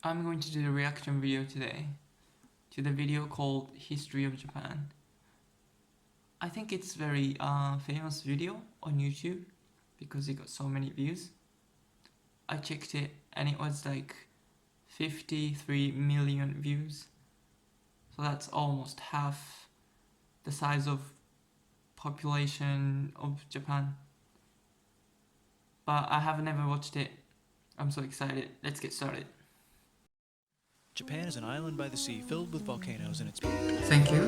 I'm going to do a reaction video today to the video called History of Japan. I think it's very famous video on YouTube because it got so many views. I checked it and it was like 53 million views. So that's almost half the size of population of Japan. But I have never watched it. I'm so excited. Let's get started. Japan is an island by the sea filled with volcanoes and its Thank you.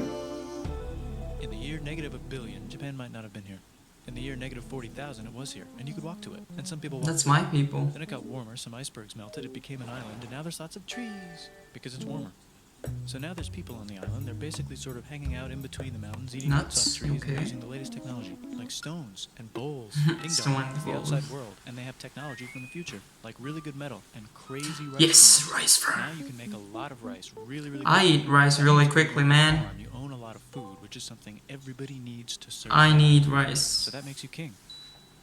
In the year -1 billion, Japan might not have been here. In the year -40,000, it was here, and you could walk to it. And some people walked. That's my people. Then it got warmer, some icebergs melted, it became an island, and now there's lots of trees because it's warmer. So now there's people on the island. They're basically sort of hanging out in between the mountains, eating nuts off trees, and using the latest technology, like stones and bowls, ding-dong, the outside world. And they have technology from the future, like really good metal and crazy rice. Yes, farms. rice farm. Now you can make a lot of rice, really good. I eat rice really quickly, man. You own a lot of food, which is something everybody needs to survive. I need rice. So that makes you king.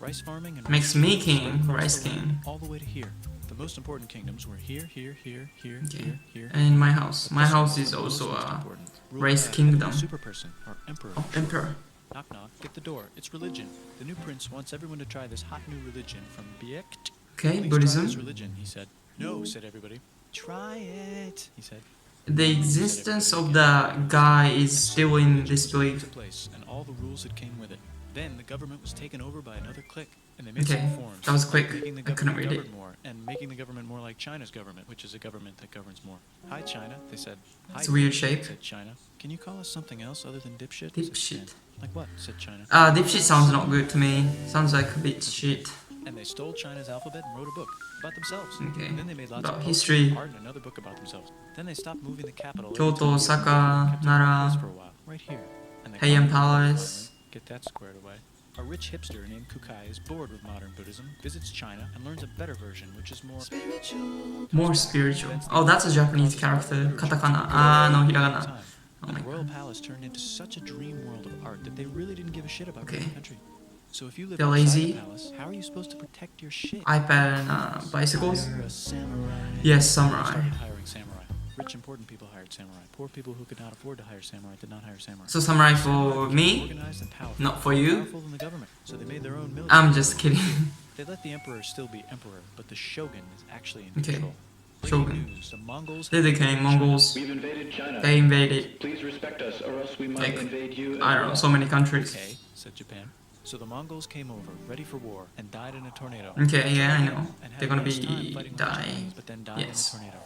Rice farming and makes me king, rice king. All the way to here. The most important kingdoms were here, Okay. here. And my house. My house is also a rice kingdom. Super person or emperor. Oh, emperor. Knock knock, get the door. It's religion. The new prince wants everyone to try this hot new religion from Biekt. Okay, Please Buddhism. try this religion, he said. No, said everybody. Try it, he said. The existence of the guy is still in disbelief. Place and all the rules that came with it. Then the government was taken over by another clique, and they made Okay, some reforms. that was quick. Making the I couldn't government read it. govern more, and making the government more like China's government, which is a government that governs more. Hi, China, they said. Hi, It's a weird shape. said China. Can you call us something else other than dipshit? Dipshit. Like what? Said China. Dipshit sounds not good to me. Sounds like a bit shit. And they stole China's alphabet and wrote a book about themselves. Okay. And then they made lots About of history. art and another book about themselves. Then they stopped moving the capital. every Kyoto, 2 years, Osaka, kept it in one Nara, place for a while, right here. And they Heian conquered it Palace. finally. Get that squared away. A rich hipster named Kukai is bored with modern Buddhism, visits China, and learns a better version, which is more More spiritual. Oh, that's a Japanese character. Katakana. No, hiragana. Oh And my the royal god. palace turned into such a dream world of art that they really didn't give a shit about Okay. the country. So if you live They're outside lazy. the palace, how are you supposed to protect your shit? iPad and bicycles. Hire a samurai. Yes, They samurai. started hiring samurai. Rich, important people hired samurai. Poor people who could not afford to hire samurai did not hire samurai. So samurai for me, Organized and powerful. not for you. Powerful than the government. So they made their own military. I'm just kidding. They let the emperor still be emperor, but the shogun is actually in Okay. control. Shogun. Breaking news, the Mongols They became Mongols. We've invaded China. They invaded, Please respect us, or else we might like, invade you. I don't know, so many countries. Okay, said Japan. So the Mongols came over, ready for war, and died in a tornado. Okay, yeah, I know. And had They're a gonna nice time be fighting with the dying. Chinese, but then died Yes. in a tornado.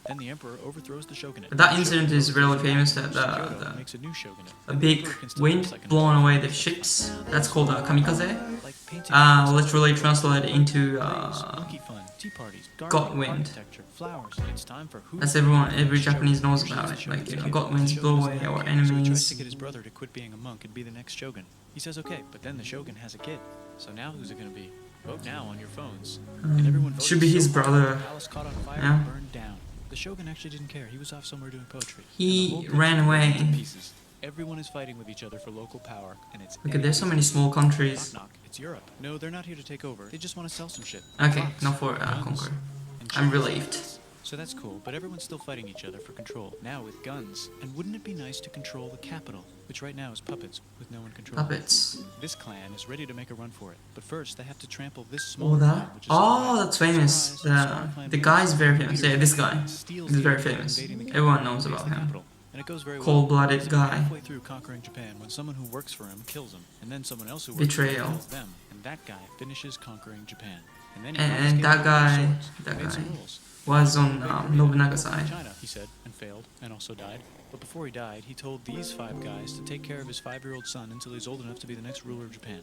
Then the emperor overthrows the shogunate. But that incident is really famous, that Kyoto makes a new shogunate. a big wind blowing away the ships. That's called a kamikaze. Like painting Literally translated into monkey fun, tea parties, God gardening, wind. architecture, flowers. It's time for who? That's every Japanese knows about it. Like, you know, God winds blow away our So he tries to enemies. get his brother to quit being a monk and be the next shogun. He says okay, but then the shogun has a kid. So now who's it gonna be? Vote now on your phones. And everyone voted Should be so his hard, brother. the palace caught on fire Yeah. and burned down. The shogun actually didn't care. He was off somewhere doing poetry. He And the whole country ran went away. into pieces. Everyone is fighting with each other for local power, and it's Look at, there's so many small countries. knock knock. It's Europe. No, they're not here to take over. They just want to sell some shit. Okay, Clocks, not for guns, conquer. and I'm chips. relieved. So that's cool, but everyone's still fighting each other for control, now with guns. And wouldn't it be nice to control the capital, which right now is puppets, with no one controlling it? Puppets. This clan is ready to make a run for it, but first they have to trample this small Oh, clan, that? which is Oh, surprised. that's famous. Surprise, the smaller clan The wins. guy is very famous. Yeah, this guy Steals is the very emperor famous. invading the Everyone capital, knows takes about the him. capital, and it goes very well. Cold-blooded He's about guy. halfway through conquering Japan when someone who works for him kills him, and then someone else who works for him Betrayal. kills them, and that guy finishes conquering Japan. And then he And confiscated that all their guy- swords, that made some guy rules. was on Nobunaga's side. China, he said, and failed, and also died. But before he died, he told these 5 guys to take care of his 5-year-old son until he's old enough to be the next ruler of Japan.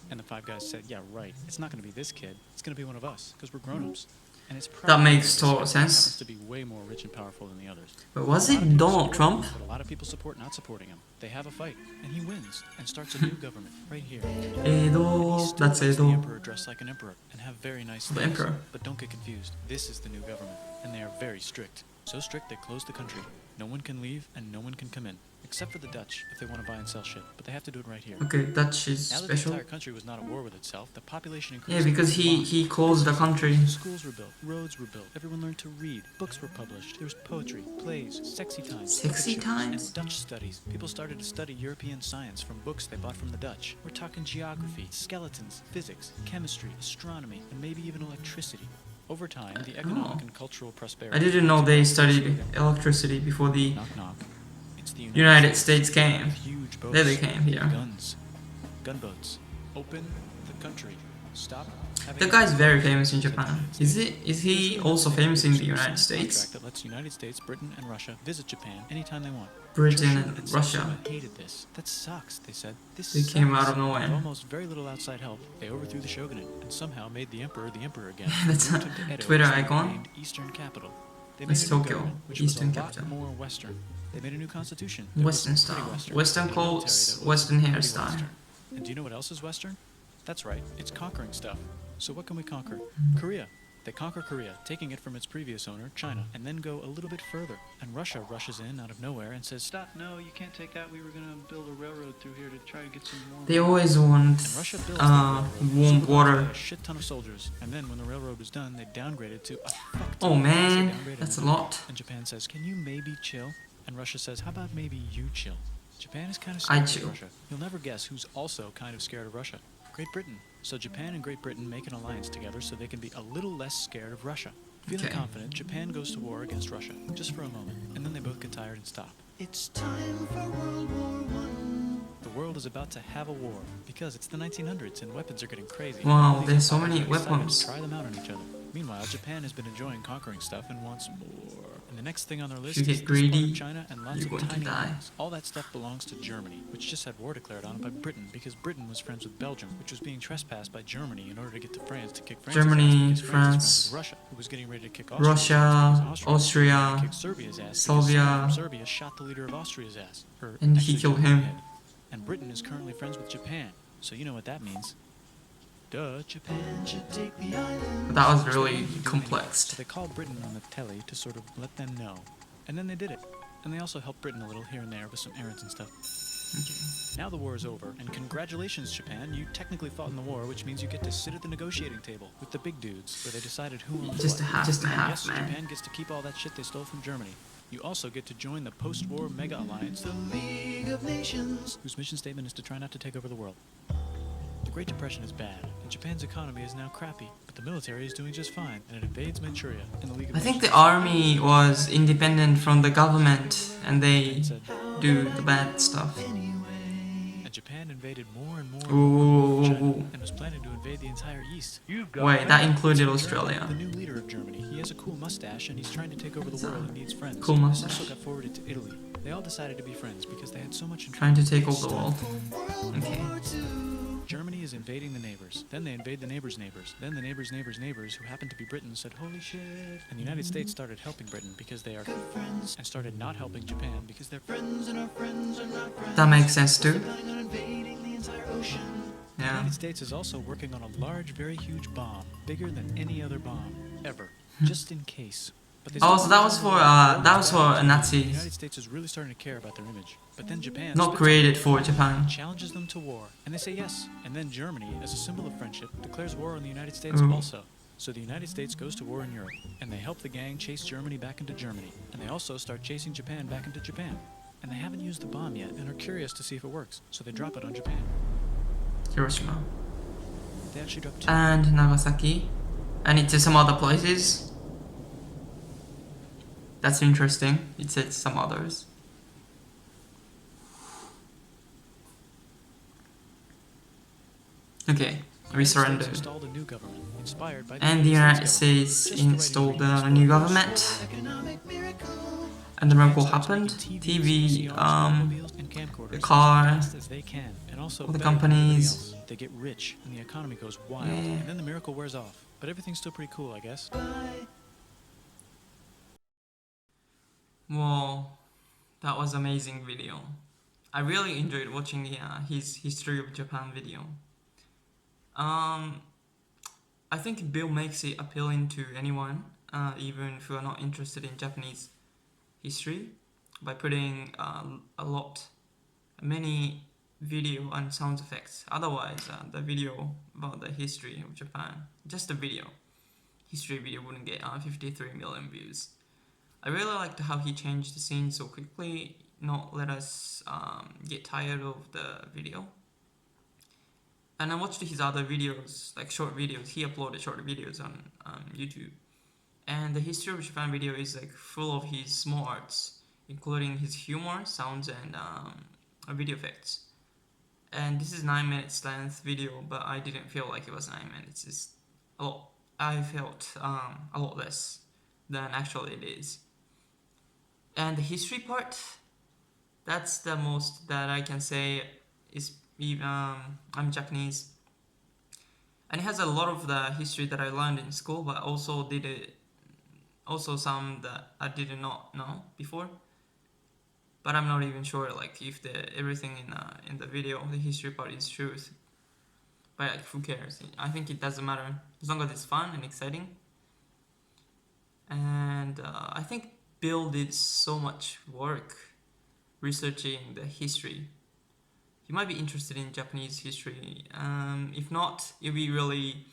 And the 5 guys said, yeah, right, it's not going to be this kid, it's going to be one of us, because we're grown-ups. And it's That makes this total guy sense. happens to be way more rich and powerful than the others. But was A lot of it people Donald support Trump? him, but a lot of people support not supporting him. They have a fight, and he wins, and starts a new government, right here. He Edo, still that's makes the Edo. emperor dress like an emperor, and have very nice The things. emperor. But don't get confused, this is the new government, and they are very strict. So strict they closed the country. No one can leave and no one can come in, except for the Dutch if they want to buy and sell shit, but they have to do it right here. Okay, Dutch is Now that special. the entire country was not at war with itself, the population increased. Yeah, because he closed the country. Schools were built, roads were built, everyone learned to read, books were published, there was poetry, plays, sexy times, Sexy puppet shows, times? and Dutch studies. People started to study European science from books they bought from the Dutch. We're talking geography, skeletons, physics, chemistry, astronomy, and maybe even electricity. Over time, the economic and cultural prosperity. I didn't know they studied electricity before the Knock knock. It's the United States came. Huge boats. There they came here. Guns. Gunboats. Open the country. Stop. That guy's very famous in Japan. Is he also famous in the United States? That lets United States, Britain, and Russia visit Japan anytime they want. Britain and Russia. Satsuma hated this. That sucks, they said. This They came sucks. out of nowhere. With almost very little outside help, they overthrew the Shogunate and somehow made the emperor again. That's Moved a him to Edo, Twitter which they icon. named Eastern Capital. They That's made a new Tokyo, government, which Eastern was a lot capital. more Western. They made a new constitution. that was Western pretty style. Western and a clothes, military that was Western pretty hairstyle. Western. And do you know what else is Western? That's right, it's conquering stuff. So what can we conquer? Korea. They conquer Korea, taking it from its previous owner, China, and then go a little bit further. And Russia rushes in out of nowhere and says, "Stop, no, you can't take that. We were going to build a railroad through here to try to get some more." They always want And Russia built the railroad, warm supervised water. by a shit ton of soldiers. And then when the railroad was done, they downgraded to a fuck ton. Oh They man, downgraded that's a them. lot. And Japan says, "Can you maybe chill?" And Russia says, "How about maybe you chill?" Japan is kind of I scared chill. of Russia. You'll never guess who's also kind of scared of Russia. Great Britain. So Japan and Great Britain make an alliance together so they can be a little less scared of Russia. Feeling Okay. confident, Japan goes to war against Russia, just for a moment, and then they both get tired and stop. It's time for World War I. The world is about to have a war, because it's the 1900s and weapons are getting crazy. Wow, These there's so empires many are excited to weapons. Try them out on each other. Meanwhile, Japan has been enjoying conquering stuff and wants more. And the next thing on their list you is get this part of greedy, China and lots you're of going to tiny die. islands. All that stuff belongs to Germany, which just had war declared on it by Britain because Britain was friends with Belgium, which was being trespassed by Germany in order to get to France to kick France's Germany, ass because France is friends France, with Russia, who was getting ready to kick Austria's Russia, ass because Austria was Austria, kicked Serbia's ass because Serbia. someone from Serbia shot the leader of Austria's ass. Or And he actually killed shot him in him. the head. And Britain is currently friends with Japan, so you know what that means. Duh, Japan should take the island. That was Which they really didn't do anyway. complex. So they called Britain on the telly to sort of let them know. And then they did it. And they also helped Britain a little here and there with some errands and stuff. Okay. Now the war is over, and congratulations, Japan. You technically fought in the war, which means you get to sit at the negotiating table with the big dudes, where they decided who owns Just a what. half, just a And half, yes, man. Japan gets to keep all that shit they stole from Germany. You also get to join the post-war mega alliance, the League of Nations, whose mission statement is to try not to take over the world. The Great Depression is bad, and Japan's economy is now crappy, but the military is doing just fine, and it invades Manchuria in the League of I think Nations. the army was independent from the government and they Said, do the bad stuff. and Japan invaded more and more and Ooh, more of ooh, China, ooh. and was planning to invade the entire East. Wait, that included Australia. The new leader of Germany, he has a cool mustache and he's trying to take over the It's a world and needs friends. cool This mustache. also got forwarded to Italy. They all decided to be friends because they had so much in Trying common. to take over the world. Okay. Germany is invading the neighbors. Then they invade the neighbors' neighbors. Then the neighbors' neighbors' neighbors, who happened to be Britain, said, "Holy shit!" And the United States started helping Britain because they are good friends, and started not helping Japan because they're friends and our friends are not friends. That makes sense too. Planning on invading the entire ocean. The Yeah. United States is also working on a large, very huge bomb, bigger than any other bomb ever, just in case. But they Oh, still so that was for The Nazis, United States is really starting to care about their image. But then Japan not spits created on for them, Japan. challenges them to war, and they say yes. And then Germany, as a symbol of friendship, declares war on the United States Ooh. also. So the United States goes to war in Europe, and they help the gang chase Germany back into Germany. And they also start chasing Japan back into Japan. And they haven't used the bomb yet, and are curious to see if it works. So they drop it on Japan. Hiroshima. They actually drop two. And Nagasaki. And it's some other places. That's interesting. It said some others. Okay, we United States surrendered. installed a new government, inspired by And the United States installed a new government. And the miracle happened. TV, the car, all the companies. They get rich and the economy goes wild, Yeah. and then the miracle wears off. But everything's still pretty cool, I guess. Whoa, that was amazing video. I really enjoyed watching his History of Japan video. I think Bill makes it appealing to anyone, even if you are not interested in Japanese history. by putting many video and sound effects. Otherwise, the video about the history of Japan, just a video, history video wouldn't get 53 million views. I really liked how he changed the scene so quickly, not let us get tired of the video. And I watched his other videos, like short videos. He uploaded short videos on YouTube. And the history of Japan video is like full of his small arts, including his humor, sounds, and video effects. And this is 9 minutes length video, but I didn't feel like it was 9 minutes. It's a lot. I felt a lot less than actually it is. And the history part, that's the most that I can say is I'm Japanese, and it has a lot of the history that I learned in school, but also some that I did not know before. But I'm not even sure like if everything in the video, the history part, is truth. But like, who cares? I think it doesn't matter as long as it's fun and exciting. And I think Bill did so much work researching the history. You might be interested in Japanese history. If not, it'll be really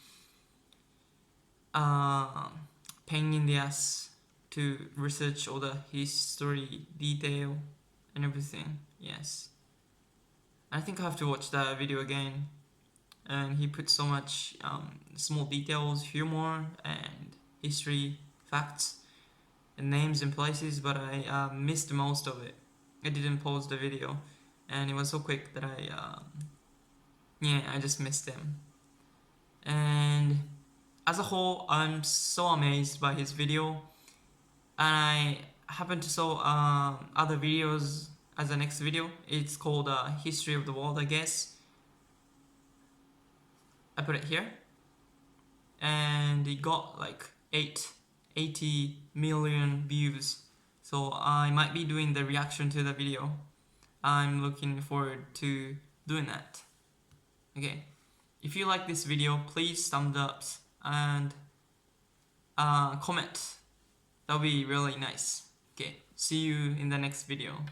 pain in the ass to research all the history detail and everything. Yes, I think I have to watch that video again. And he put so much small details, humor, and history facts and names and places, but I missed most of it. I didn't pause the video, and it was so quick that I just missed him. And as a whole, I'm so amazed by his video, and I happen to saw other videos as the next video. It's called History of the World, I guess. I put it here, and it got like 80 million views. So I might be doing the reaction to the video. I'm looking forward to doing that. Okay, if you like this video, please thumbs up and comment. That'll be really nice. Okay, see you in the next video.